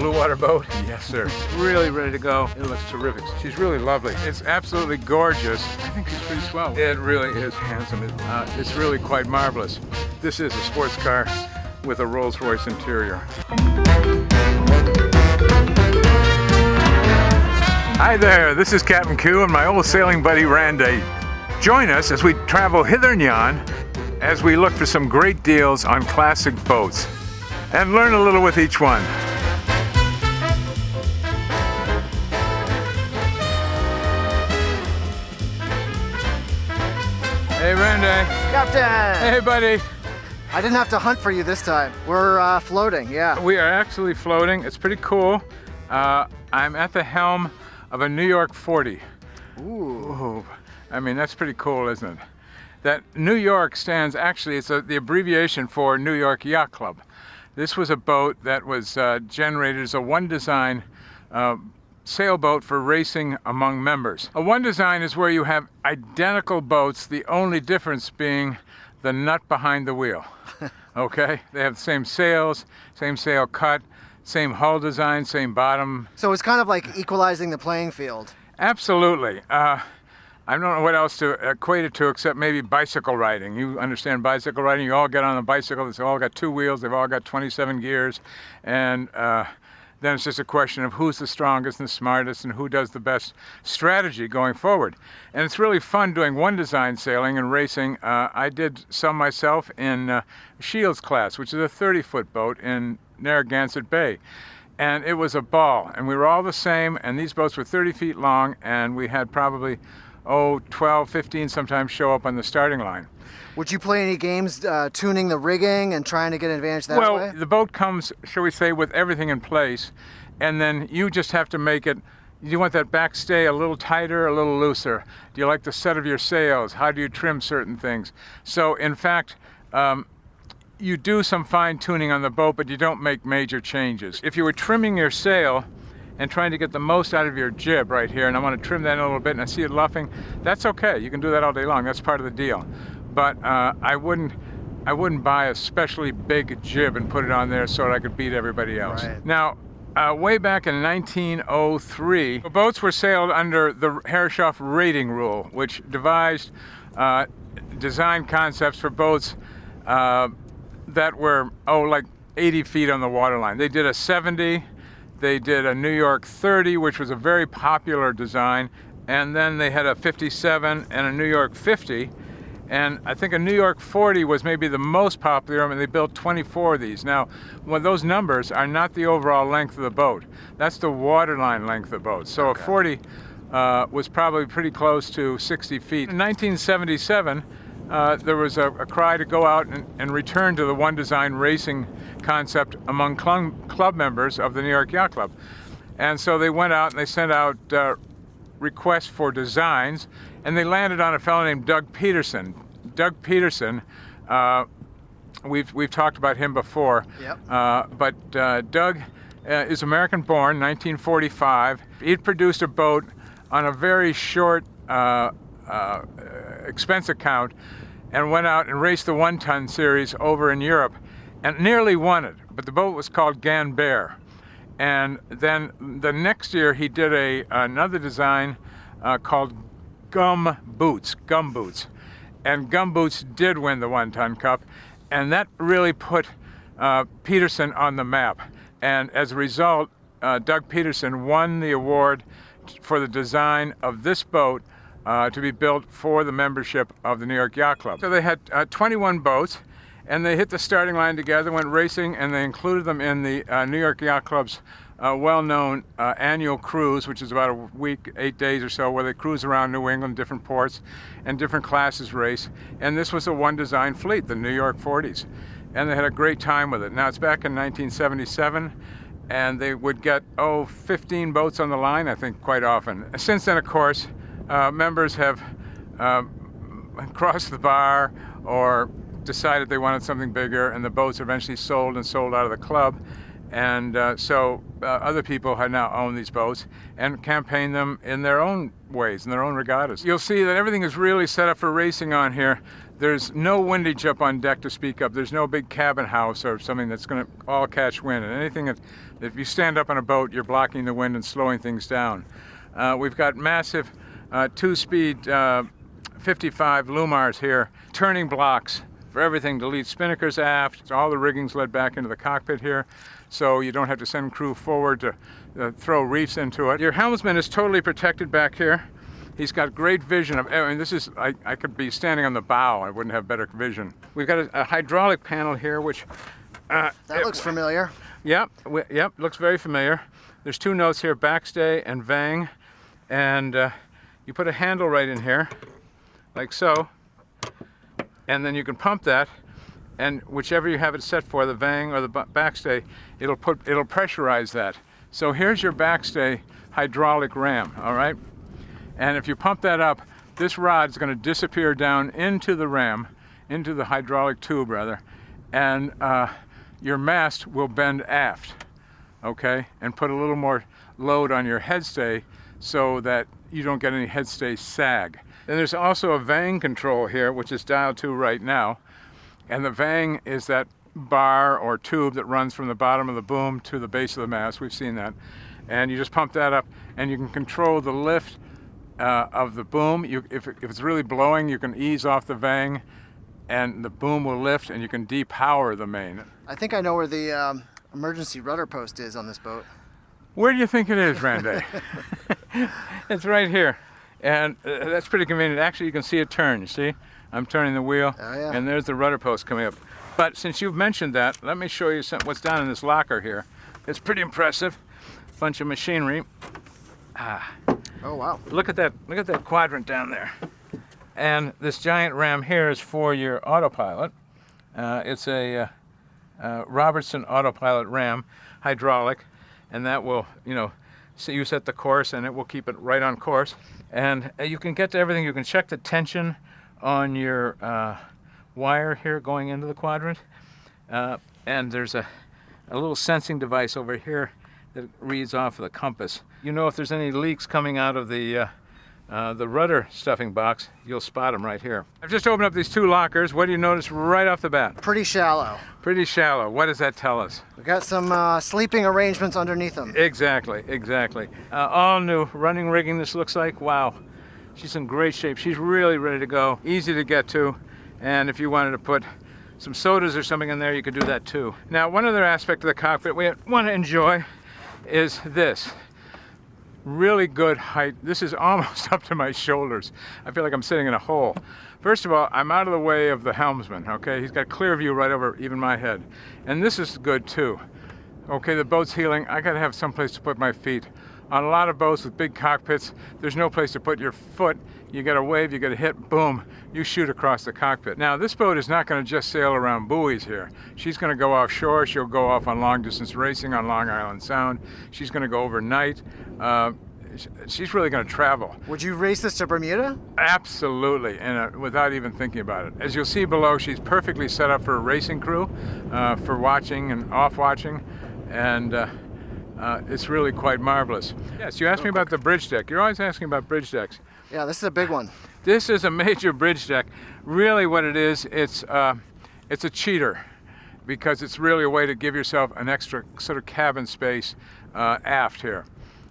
Bluewater boat? Yes, sir. Really ready to go. It looks terrific. She's really lovely. It's absolutely gorgeous. I think she's pretty swell. It really is handsome. It's really quite marvelous. This is a sports car with a Rolls-Royce interior. Hi there, this is Captain Q and my old sailing buddy Randy. Join us as we travel hither and yon as we look for some great deals on classic boats and learn a little with each one. Hey Randy. Captain! Hey buddy. I didn't have to hunt for you this time. We're floating, yeah. We are actually floating. It's pretty cool. I'm at the helm of a NY40. Ooh. I mean, that's pretty cool, isn't it? That New York stands, actually, it's the abbreviation for New York Yacht Club. This was a boat that was generated as a one design sailboat for racing among members. A one design is where you have identical boats, the only difference being the nut behind the wheel. Okay? They have the same sails, same sail cut, same hull design, same bottom. So it's kind of like equalizing the playing field. Absolutely. I don't know what else to equate it to except maybe bicycle riding. You understand bicycle riding. You all get on a bicycle. It's all got two wheels. They've all got 27 gears. And then it's just a question of who's the strongest and the smartest and who does the best strategy going forward. And it's really fun doing one design sailing and racing. I did some myself in Shields class, which is a 30-foot boat in Narragansett Bay. And it was a ball. And we were all the same. And these boats were 30 feet long. And we had probably 12, 15 sometimes show up on the starting line. Would you play any games tuning the rigging and trying to get an advantage that way? Well, the boat comes, shall we say, with everything in place, and then you just have to make it. Do you want that backstay a little tighter, a little looser? Do you like the set of your sails? How do you trim certain things? So, in fact, you do some fine tuning on the boat, but you don't make major changes. If you were trimming your sail and trying to get the most out of your jib right here, and I want to trim that in a little bit and I see it luffing, that's okay. You can do that all day long. That's part of the deal. But I wouldn't buy a especially big jib and put it on there so that I could beat everybody else. Right. Now, way back in 1903, boats were sailed under the Herreshoff rating rule, which devised design concepts for boats that were, like 80 feet on the waterline. They did a 70, they did a NY40, which was a very popular design, and then they had a 57 and a NY50, and I think a NY40 was maybe the most popular. I mean, they built 24 of these. Now, well, those numbers are not the overall length of the boat. That's the waterline length of the boat. So okay. A 40 was probably pretty close to 60 feet. In 1977, there was a cry to go out and return to the one design racing concept among club members of the New York Yacht Club. And so they went out and they sent out requests for designs, and they landed on a fellow named Doug Peterson. Doug Peterson, we've talked about him before. Yep. But Doug is American born, 1945. He'd produced a boat on a very short expense account and went out and raced the 1-ton series over in Europe and nearly won it, but the boat was called Ganbert. And then the next year he did another design called Gum Boots. And Gum Boots did win the 1-ton cup, and that really put Peterson on the map. And as a result, Doug Peterson won the award for the design of this boat to be built for the membership of the New York Yacht Club. So they had 21 boats, and they hit the starting line together, went racing, and they included them in the New York Yacht Club's well-known annual cruise, which is about a week, 8 days or so, where they cruise around New England, different ports, and different classes race. And this was a one-design fleet, the NY40s. And they had a great time with it. Now, it's back in 1977, and they would get, 15 boats on the line, I think, quite often. Since then, of course, members have crossed the bar or decided they wanted something bigger, and the boats eventually sold out of the club. And so other people have now owned these boats and campaign them in their own ways, in their own regattas. You'll see that everything is really set up for racing on here. There's no windage up on deck to speak of. There's no big cabin house or something that's going to all catch wind. And anything that if you stand up on a boat, you're blocking the wind and slowing things down. We've got massive 2-speed 55 Lumars here, turning blocks for everything to lead spinnakers aft. All the rigging's led back into the cockpit here, so you don't have to send crew forward to throw reefs into it. Your helmsman is totally protected back here. He's got great vision of, I mean, this is, I could be standing on the bow, I wouldn't have better vision. We've got a hydraulic panel here, which... that looks familiar. Yep, looks very familiar. There's 2 notes here, backstay and vang, and you put a handle right in here, like so, and then you can pump that, and whichever you have it set for, the vang or the backstay, it'll pressurize that. So here's your backstay hydraulic ram, all right? And if you pump that up, this rod's going to disappear down into the ram, into the hydraulic tube rather, and your mast will bend aft, okay? And put a little more load on your headstay so that you don't get any headstay sag. Then there's also a vang control here, which is dialed to right now. And the vang is that bar or tube that runs from the bottom of the boom to the base of the mast. We've seen that. And you just pump that up and you can control the lift of the boom. If it's really blowing, you can ease off the vang and the boom will lift and you can depower the main. I think I know where the emergency rudder post is on this boat. Where do you think it is, Randy? It's right here. And that's pretty convenient. Actually, you can see it turn, you see? I'm turning the wheel, oh, yeah. And there's the rudder post coming up. But since you've mentioned that, let me show you what's down in this locker here. It's pretty impressive. Bunch of machinery. Oh, wow. Look at that quadrant down there. And this giant ram here is for your autopilot. It's a Robertson autopilot ram, hydraulic, and that will, so you set the course and it will keep it right on course. And you can get to everything. You can check the tension on your wire here going into the quadrant. And there's a little sensing device over here that reads off of the compass. You know if there's any leaks coming out of the rudder stuffing box, you'll spot them right here. I've just opened up these 2 lockers. What do you notice right off the bat? Pretty shallow. Pretty shallow. What does that tell us? We've got some sleeping arrangements underneath them. Exactly. All new running rigging, this looks like. Wow. She's in great shape. She's really ready to go. Easy to get to. And if you wanted to put some sodas or something in there, you could do that too. Now, one other aspect of the cockpit we want to enjoy is this. Really good height. This is almost up to my shoulders. I feel like I'm sitting in a hole. First of all, I'm out of the way of the helmsman, okay? He's got clear view right over even my head. And this is good too. Okay, the boat's heeling. I gotta have some place to put my feet. On a lot of boats with big cockpits, there's no place to put your foot. You get a wave, you get a hit, boom, you shoot across the cockpit. Now, this boat is not going to just sail around buoys here. She's going to go offshore. She'll go off on long distance racing on Long Island Sound. She's going to go overnight. She's really going to travel. Would you race this to Bermuda? Absolutely, and without even thinking about it. As you'll see below, she's perfectly set up for a racing crew, for watching and off watching, and it's really quite marvelous. Yes, you asked me about the bridge deck. You're always asking about bridge decks. Yeah, this is a big one. This is a major bridge deck. Really what it is, it's a cheater, because it's really a way to give yourself an extra sort of cabin space aft here.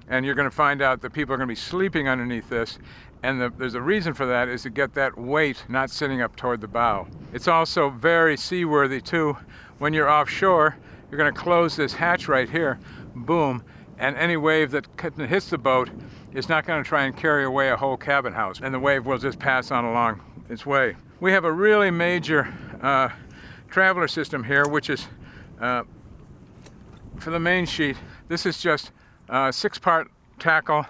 And you're going to find out that people are going to be sleeping underneath this, and there's a reason for that, is to get that weight not sitting up toward the bow. It's also very seaworthy too. When you're offshore, you're going to close this hatch right here, boom, and any wave that hits the boat is not going to try and carry away a whole cabin house, and the wave will just pass on along its way. We have a really major traveler system here, which is for the main sheet. This is just 6-part tackle,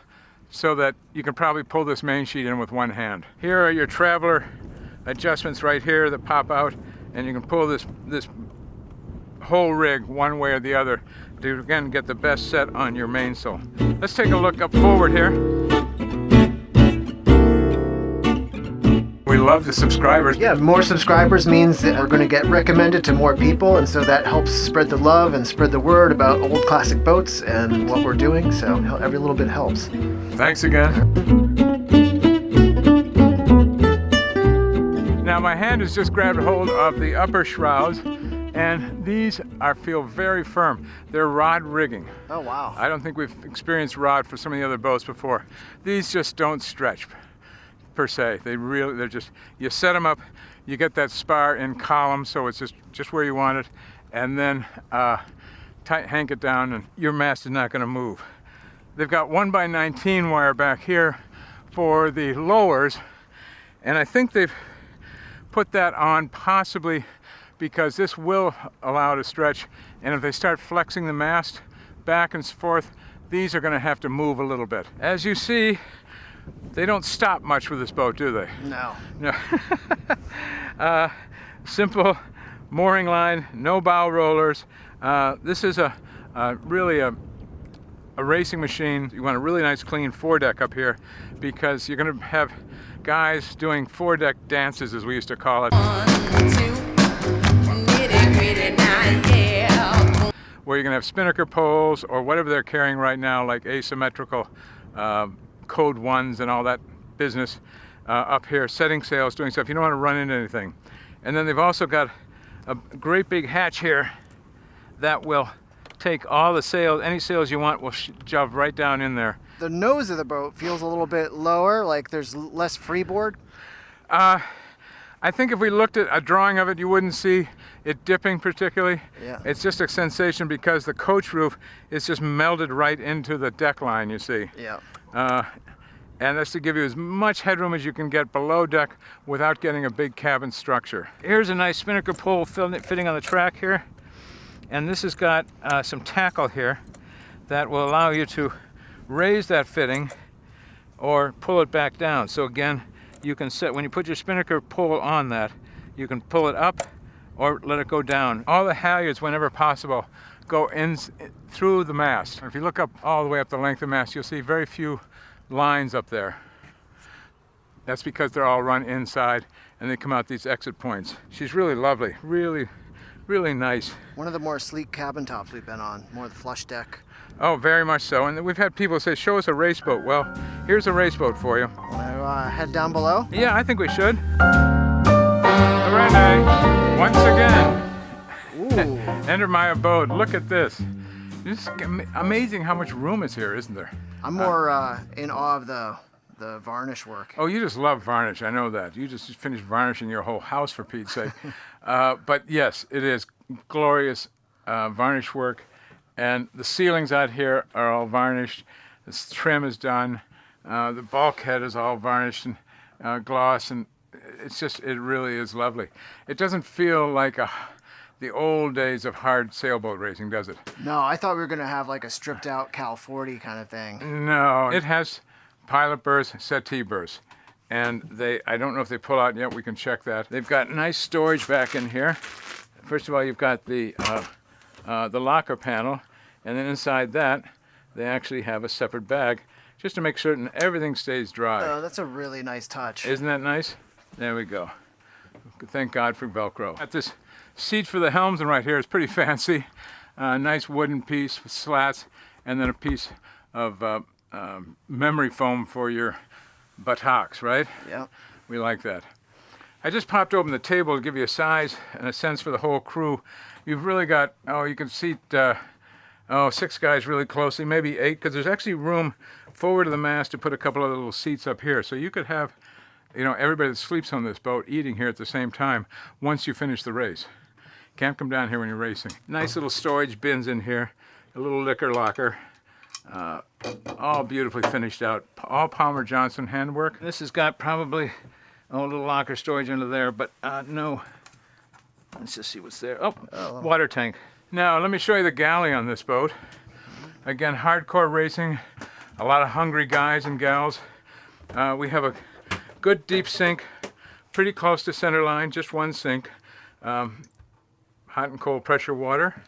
so that you can probably pull this main sheet in with one hand. Here are your traveler adjustments right here that pop out, and you can pull this whole rig one way or the other to again get the best set on your mainsail. Let's take a look up forward here. We love the subscribers. Yeah, more subscribers means that we're going to get recommended to more people, and so that helps spread the love and spread the word about old classic boats and what we're doing, so every little bit helps. Thanks again. Now my hand has just grabbed hold of the upper shrouds, and these feel very firm. They're rod rigging. Oh wow. I don't think we've experienced rod for some of the other boats before. These just don't stretch per se. They're just, you set them up, you get that spar in column, so it's just where you want it, and then hank it down and your mast is not going to move. They've got 1x19 wire back here for the lowers, and I think they've put that on possibly because this will allow it to stretch, and if they start flexing the mast back and forth, these are going to have to move a little bit. As you see, they don't stop much with this boat, do they? No. No. Simple mooring line, no bow rollers. This is really a racing machine. You want a really nice clean foredeck up here because you're going to have guys doing foredeck dances, as we used to call it. Where you're going to have spinnaker poles or whatever they're carrying right now, like asymmetrical code 1s and all that business up here, setting sails, doing stuff. You don't want to run into anything. And then they've also got a great big hatch here that will take all the sails, any sails you want will shove right down in there. The nose of the boat feels a little bit lower, like there's less freeboard. I think if we looked at a drawing of it, you wouldn't see it dipping particularly. Yeah. It's just a sensation because the coach roof is just melded right into the deck line, you see. Yeah. And that's to give you as much headroom as you can get below deck without getting a big cabin structure. Here's a nice spinnaker pole fitting on the track here. And this has got some tackle here that will allow you to raise that fitting or pull it back down. So again, you can set, when you put your spinnaker pole on that, you can pull it up or let it go down. All the halyards, whenever possible, go in through the mast. If you look up all the way up the length of the mast, you'll see very few lines up there. That's because they're all run inside and they come out these exit points. She's really lovely, really nice. One of the more sleek cabin tops we've been on, more the flush deck. Oh, very much so. And we've had people say, show us a race boat. Well, here's a race boat for you. Want to head down below? Yeah, I think we should. Renee, once again, Ooh. enter my abode. Look at this. It's amazing how much room is here, isn't there? I'm more in awe of the varnish work. Oh, you just love varnish. I know that. You just finished varnishing your whole house, for Pete's sake. But yes, it is glorious varnish work. And the ceilings out here are all varnished. The trim is done. The bulkhead is all varnished and gloss, and it really is lovely. It doesn't feel like the old days of hard sailboat racing, does it? No, I thought we were going to have like a stripped out Cal 40 kind of thing. No, it has pilot berths, settee berths. And I don't know if they pull out yet, we can check that. They've got nice storage back in here. First of all, you've got the locker panel, and then inside that, they actually have a separate bag, just to make certain everything stays dry. Oh, that's a really nice touch. Isn't that nice? There we go. Thank God for Velcro. Got this seat for the helmsman right here is pretty fancy. Nice wooden piece with slats, and then a piece of memory foam for your buttocks, right? Yeah. We like that. I just popped open the table to give you a size and a sense for the whole crew. You've really got, you can seat 6 guys really closely, maybe 8, because there's actually room forward of the mast to put a couple of little seats up here. So you could have, everybody that sleeps on this boat eating here at the same time once you finish the race. Can't come down here when you're racing. Nice little storage bins in here, a little liquor locker. All beautifully finished out. All Palmer Johnson handwork. This has got probably a little locker storage under there, but no. Let's just see what's there. Oh, water tank. Now, let me show you the galley on this boat. Again, hardcore racing, a lot of hungry guys and gals. We have a good deep sink, pretty close to center line, just one sink. Hot and cold pressure water.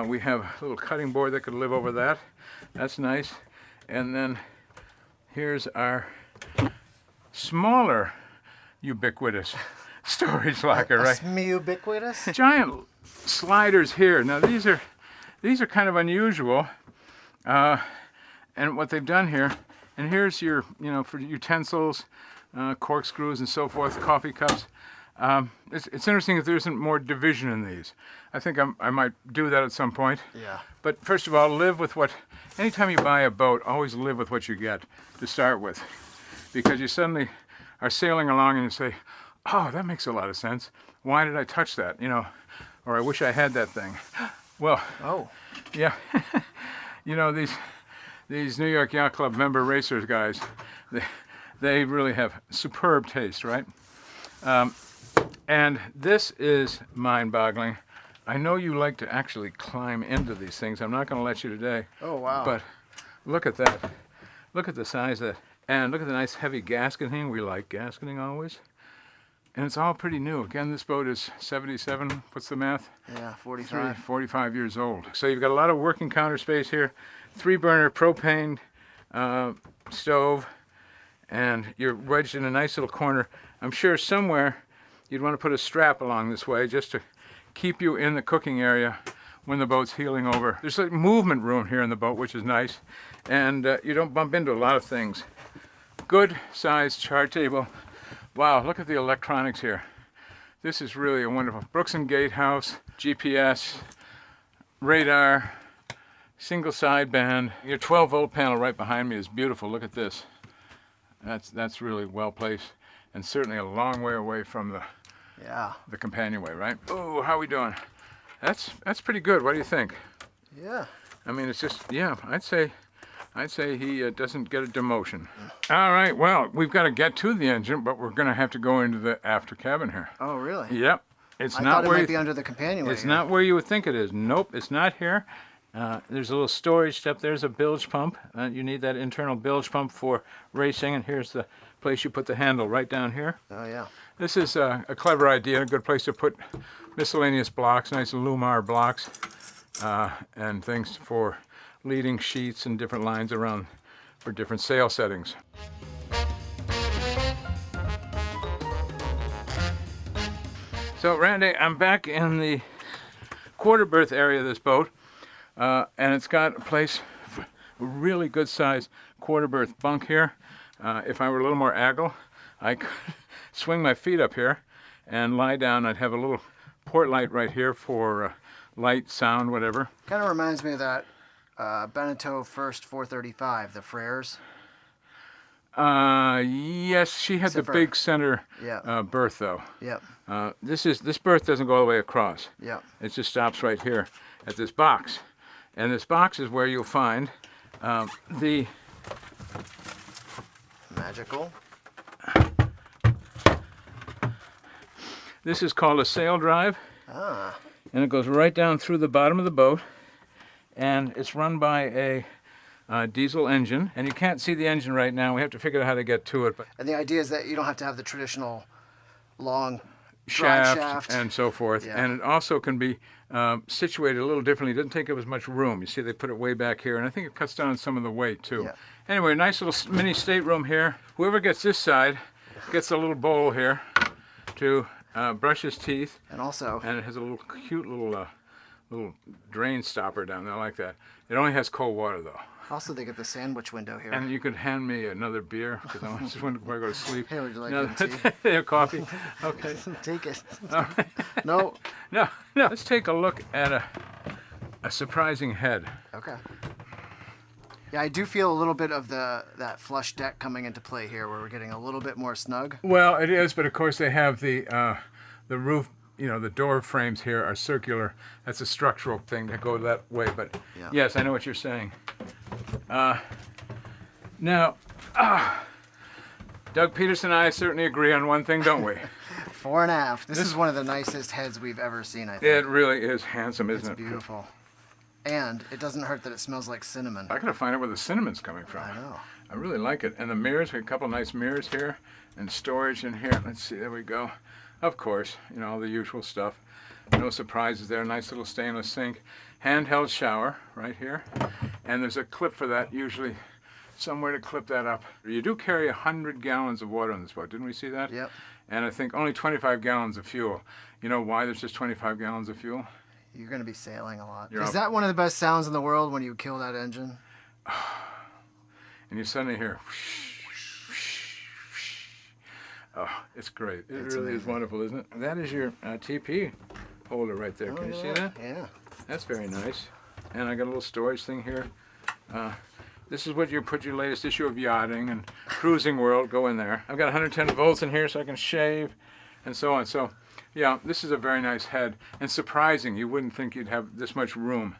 We have a little cutting board that could live over that. That's nice. And then here's our smaller ubiquitous storage locker, right? Ubiquitous. Giant sliders here. Now these are kind of unusual, and what they've done here. And here's your, for utensils, corkscrews and so forth, coffee cups. It's interesting that there isn't more division in these. I think I might do that at some point. Yeah. But first of all, live with anytime you buy a boat, always live with what you get to start with. Because you suddenly are sailing along and you say, oh, that makes a lot of sense. Why did I touch that? Or I wish I had that thing. Well, Oh. yeah. These New York Yacht Club member racers guys, they really have superb taste, right? And this is mind-boggling. I know you like to actually climb into these things. I'm not going to let you today. Oh, wow. But look at that. Look at the size of that. And look at the nice heavy gasketing. We like gasketing always. And it's all pretty new. Again, this boat is 77. What's the math? Yeah, 45. 45 years old. So you've got a lot of working counter space here. 3-burner propane stove. And you're wedged in a nice little corner. I'm sure somewhere you'd want to put a strap along this way just to keep you in the cooking area when the boat's heeling over. There's like movement room here in the boat, which is nice. And you don't bump into a lot of things. Good sized chart table. Wow, look at the electronics here. This is really a wonderful. Brooks and Gatehouse, GPS, radar, single sideband. Your 12-volt panel right behind me is beautiful. Look at this. That's really well placed, and certainly a long way away from the companionway, right? Oh, how are we doing? That's pretty good. What do you think? Yeah. I mean, it's just, yeah, I'd say he doesn't get a demotion. All right, well, we've got to get to the engine, but we're going to have to go into the after cabin here. Oh, really? Yep. I thought it might be under the companionway. It's not where you would think it is. Nope, it's not here. There's a little storage step. There's a bilge pump. You need that internal bilge pump for racing, and here's the place you put the handle right down here. Oh, yeah. This is a clever idea, a good place to put miscellaneous blocks, nice Lumar blocks, and things for leading sheets and different lines around for different sail settings. So Randy, I'm back in the quarter berth area of this boat, and it's got a place for a really good size quarter berth bunk here. If I were a little more agile, I could swing my feet up here and lie down. I'd have a little port light right here for light, sound, whatever. Kind of reminds me of that Beneteau First 435, the Freres. Yes, she had the big center berth though. Yep. This berth doesn't go all the way across. Yep. It just stops right here at this box. And this box is where you'll find the magical. This is called a sail drive. Ah. And it goes right down through the bottom of the boat. And it's run by a diesel engine. And you can't see the engine right now. We have to figure out how to get to it. But and the idea is that you don't have to have the traditional long shaft and so forth. Yeah. And it also can be situated a little differently. It doesn't take up as much room. You see they put it way back here. And I think it cuts down on some of the weight too. Yeah. Anyway, nice little mini stateroom here. Whoever gets this side gets a little bowl here to brush his teeth. And also... And it has a little cute little drain stopper down there like that. It only has cold water though. Also, they get the sandwich window here. And you could hand me another beer because I just want to go to sleep. Hey, would you like tea? Yeah, coffee. Okay. Take it. All right. No. No. Let's take a look at a surprising head. Okay. Yeah, I do feel a little bit of that flush deck coming into play here, where we're getting a little bit more snug. Well, it is, but of course they have the roof. You know, the door frames here are circular. That's a structural thing to go that way. But yeah. Yes, I know what you're saying. Now, Doug Peterson and I certainly agree on one thing, don't we? Fore and aft. This is one of the nicest heads we've ever seen, I think. It really is handsome, isn't it? It's beautiful. And it doesn't hurt that it smells like cinnamon. I gotta find out where the cinnamon's coming from. I know. I really like it. And the mirrors, we have a couple nice mirrors here, and storage in here. Let's see, there we go. Of course, you know, all the usual stuff. No surprises there. Nice little stainless sink. Handheld shower right here. And there's a clip for that usually somewhere to clip that up. You do carry 100 gallons of water on this boat, didn't we see that? Yep. And I think only 25 gallons of fuel. You know why there's just 25 gallons of fuel? You're going to be sailing a lot. You're Is up. that one of the best sounds in the world when you kill that engine? And you suddenly hear, oh, it's great. It It's really is amazing. wonderful, isn't it? That is your TP holder right there. Can you see that? Yeah. That's very nice. And I got a little storage thing here. This is what you put your latest issue of Yachting and Cruising World, go in there. I've got 110 volts in here so I can shave and so on. So yeah, this is a very nice head and surprising. You wouldn't think you'd have this much room.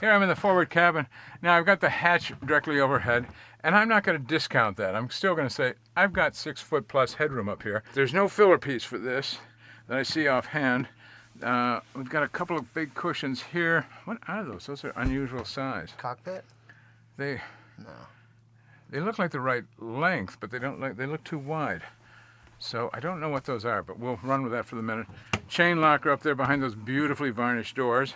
Here I'm in the forward cabin. Now I've got the hatch directly overhead, and I'm not going to discount that. I'm still going to say I've got 6 foot plus headroom up here. There's no filler piece for this that I see offhand. We've got a couple of big cushions here. What are those? Those are unusual size. Cockpit? They No. look like the right length, but they look too wide. So I don't know what those are, but we'll run with that for the minute. Chain locker up there behind those beautifully varnished doors.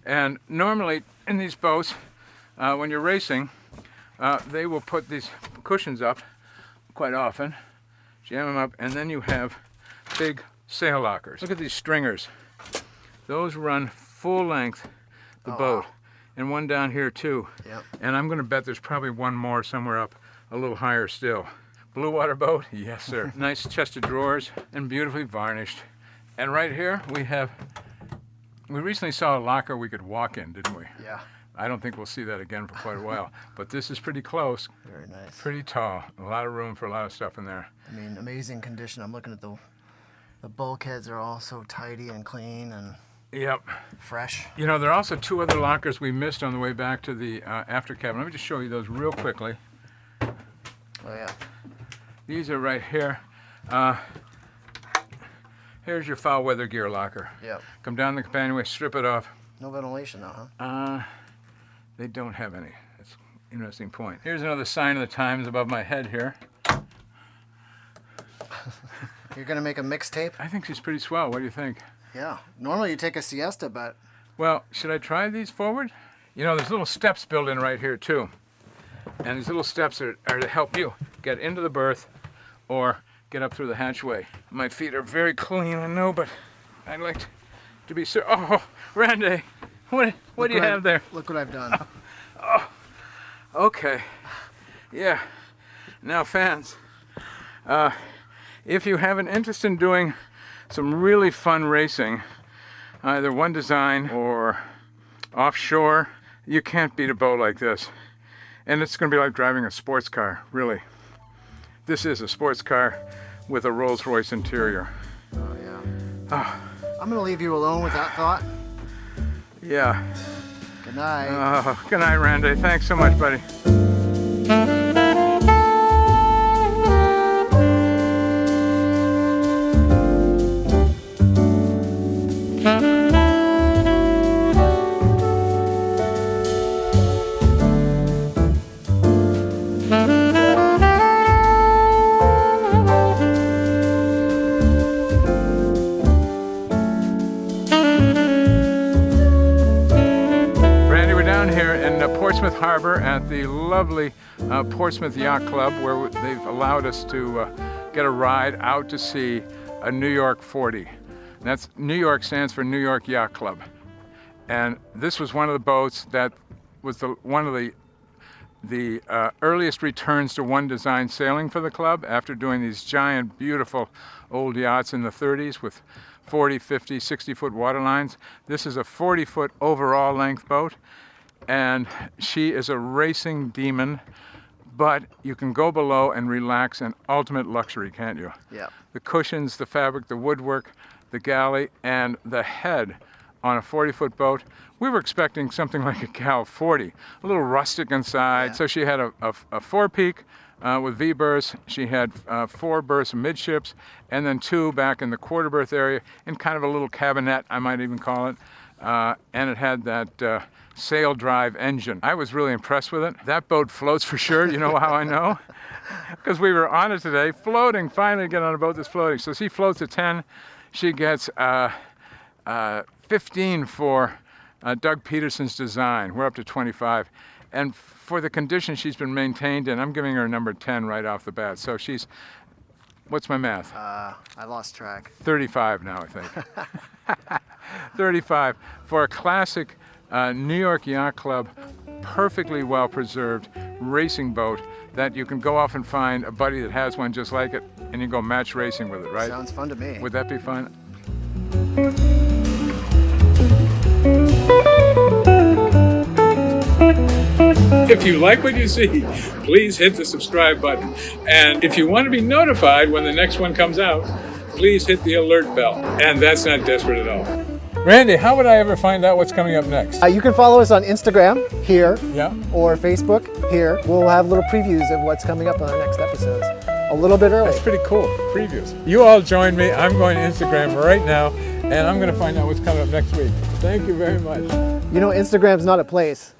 And normally in these boats, when you're racing, they will put these cushions up quite often, jam them up, and then you have big sail lockers. Look at these stringers. Those run full length the boat. Wow. And one down here too. Yep. And I'm going to bet there's probably one more somewhere up a little higher still. Bluewater boat? Yes, sir. Nice chest of drawers and beautifully varnished. And right here we recently saw a locker we could walk in, didn't we? Yeah. I don't think we'll see that again for quite a while. But this is pretty close, Very nice. pretty tall. A lot of room for a lot of stuff in there. I mean, amazing condition. I'm looking at the bulkheads are all so tidy and clean and Yep. fresh. You know, there are also 2 other lockers we missed on the way back to the after cabin. Let me just show you those real quickly. Oh yeah. These are right here. Here's your foul weather gear locker. Yep. Come down the companionway, strip it off. No ventilation though, huh? They don't have any. That's an interesting point. Here's another sign of the times above my head here. You're gonna make a mixtape? I think she's pretty swell. What do you think? Yeah. Normally you take a siesta, but Well, should I try these forward? You know, there's little steps built in right here too. And these little steps are to help you get into the berth or get up through the hatchway. My feet are very clean, I know, but I'd like to be sure. Oh, Randy, what do you have there? Look what I've done. Okay, yeah. Now fans, if you have an interest in doing some really fun racing, either one design or offshore, you can't beat a boat like this. And it's going to be like driving a sports car, really. This is a sports car with a Rolls-Royce interior. Oh yeah. I'm gonna leave you alone with that thought. Yeah. Good night. Good night, Randy. Thanks so much, buddy. Portsmouth Harbor at the lovely Portsmouth Yacht Club, where they've allowed us to get a ride out to sea a New York 40. And that's New York stands for New York Yacht Club. And this was one of the boats that was one of the earliest returns to one design sailing for the club after doing these giant, beautiful old yachts in the 30s with 40, 50, 60-foot waterlines. This is a 40-foot overall length boat. And she is a racing demon, but you can go below and relax in ultimate luxury, can't you? Yeah. The cushions, the fabric, the woodwork, the galley, and the head on a 40-foot boat. We were expecting something like a Gal 40, a little rustic inside. Yeah. So she had a four-peak with V-berths. She had 4 berths midships, and then 2 back in the quarter berth area, in kind of a little cabinette, I might even call it. And it had that sail drive engine. I was really impressed with it. That boat floats for sure. You know how I know? Because we were on it today, floating, finally get on a boat that's floating. So she floats at 10. She gets 15 for Doug Peterson's design. We're up to 25. and for the condition she's been maintained in, I'm giving her a number 10 right off the bat. So she's, what's my math? I lost track. 35 now, I think. 35 for a classic New York Yacht Club, perfectly well preserved racing boat that you can go off and find a buddy that has one just like it, and you go match racing with it, right? Sounds fun to me. Would that be fun? If you like what you see, please hit the subscribe button. And if you want to be notified when the next one comes out, please hit the alert bell. And that's not desperate at all. Randy, how would I ever find out what's coming up next? You can follow us on Instagram here, Yeah. or Facebook here. We'll have little previews of what's coming up on our next episodes. A little bit early. That's pretty cool. Previews. You all join me. I'm going to Instagram right now, and I'm going to find out what's coming up next week. Thank you very much. You know, Instagram's not a place.